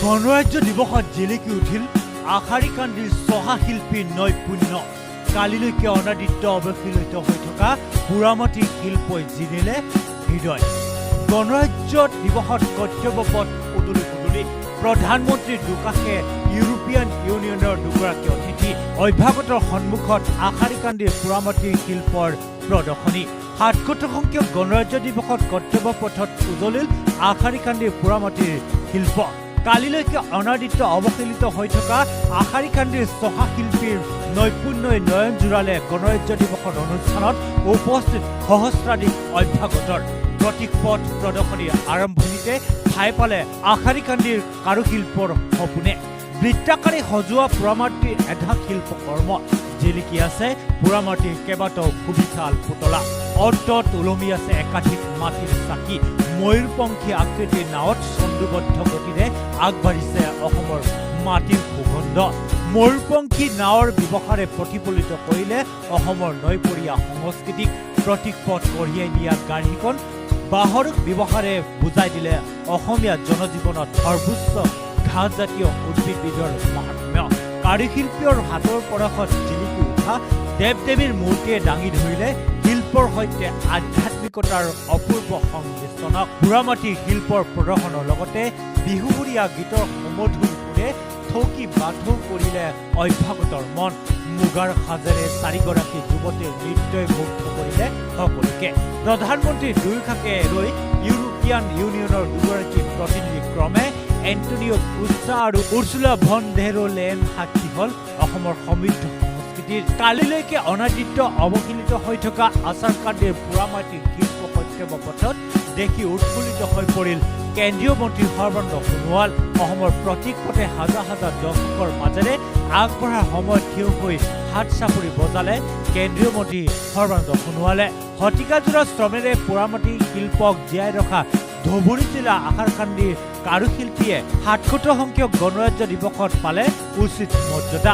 গণৰাজ্য দিৱসত জিলিকি উঠিল আশাৰীকান্দিৰ চহা শিল্পীৰ নৈপুণ্য। কালিলৈকে অনাদিত্য অৱহেলিত হৈ থকা পোৰামাটিৰ শিল্পই জিনিলে হৃদয়। গণৰাজ্য দিৱসত কৰ্তব্যপথ উদুলি প্ৰধানমন্ত্ৰীৰ দুকাষে ইউৰোপীয়ান ইউনিয়নৰ দুগৰাকী অতিথি অভ্যাগতৰ সন্মুখত আশাৰীকান্দিৰ পোৰামাটিৰ শিল্পৰ প্ৰদৰ্শনী। ৭৭ সংখ্যক গণৰাজ্য দিৱসত কৰ্তব্যপথত উজলিল আশাৰীকান্দিৰ পোৰামাটিৰ শিল্প। কালিলৈকে অনাদিত্য অৱহেলিত হৈ থকা আশাৰীকান্দিৰ চহা শিল্পীৰ নৈপুণ্যই নয়ন জোৰালে গণৰাজ্য দিৱসৰ অনুষ্ঠানত উপস্থিত সহস্ৰাধিক অভ্যাগতৰ। প্ৰতীক পথ প্ৰদৰ্শনীৰ আৰম্ভণিতে ঠাই পালে আশাৰীকান্দিৰ কাৰুশিল্পৰ সপোনে। বৃত্তাকাৰে সজোৱা পোৰামাটিৰ এঢাপ শিল্পকৰ্ম জিলিকি আছে পোৰামাটিৰ কেইবাটাও সুবিশাল পুতলা। অন্তত ওলমি আছে একাধিক মাটিৰ চাকি। ময়ূৰপংখী আকৃতিৰ নাৱত ছন্দোবদ্ধ গতিৰে আগবাঢ়িছে অসমৰ মাটিৰ সুগন্ধ। ময়ূৰপংখী নাৱৰ ব্যৱহাৰে প্ৰতিফলিত কৰিলে অসমৰ নৈপৰীয়া সংস্কৃতিক। প্ৰতীক পথ কঢ়িয়াই নিয়া গাড়ীখন বাঁহৰ ব্যৱহাৰে বুজাই দিলে অসমীয়া জনজীৱনত সৰ্বোচ্চ ঘাঁহজাতীয় উদ্ভিদবিধৰ মাহাত্ম্য। কাৰুশিল্পীৰ হাতৰ পৰশত জিলিকি উঠা দেৱ দেৱীৰ মূৰ্তিয়ে দাঙি ধৰিলে শিল্পৰ সৈতে আধ্যাত্মিকতাৰ অপূৰ্ব সংমিশ্ৰণক। পোৰামাটিৰ শিল্পৰ প্ৰদৰ্শনৰ লগতে বিহুসুৰীয়া গীতৰ সুমধুৰ সুৰে থৌকি বাথৌ কৰিলে অভ্যাগতৰ মন। মুগাৰ সাজেৰে চাৰিগৰাকী যুৱতীৰ নৃত্যই মুগ্ধ কৰিলে সকলোকে। প্ৰধানমন্ত্ৰীৰ দুয়োকাষে ৰৈ ইউৰোপীয়ান ইউনিয়নৰ দুগৰাকী প্ৰতিনিধি ক্ৰমে এণ্টনিঅ কোষ্টা আৰু উৰ্চুলা ভন ডেৰ লেয়েন সাক্ষী হল অসমৰ সমৃদ্ধ সংস্কৃতিৰ। কালিলৈকে অনাদিত্য অৱহেলিত হৈ থকা আশাৰীকান্দিৰ পোৰামাটিৰ শিল্প কৰ্তব্যপথত দেখি উৎফুল্লিত হৈ পৰিল কেন্দ্ৰীয় মন্ত্ৰী সৰ্বানন্দ সোণোৱাল। অসমৰ প্ৰতীক পথে হাজাৰ হাজাৰ দৰ্শকৰ মাজেৰে আগবঢ়া সময়ত থিয় হৈ হাত চাপৰি বজালে কেন্দ্ৰীয় মন্ত্ৰী সৰ্বানন্দ সোণোৱালে। শতিকাজোৰা শ্ৰমেৰে পোৰামাটিৰ শিল্পক জীয়াই ৰখা ধুবুৰী জিলা আশাৰীকান্দিৰ কাৰুশিল্পীয়ে ৭৭ সংখ্যক গণৰাজ্য দিৱসত পালে উচিত মৰ্যাদা।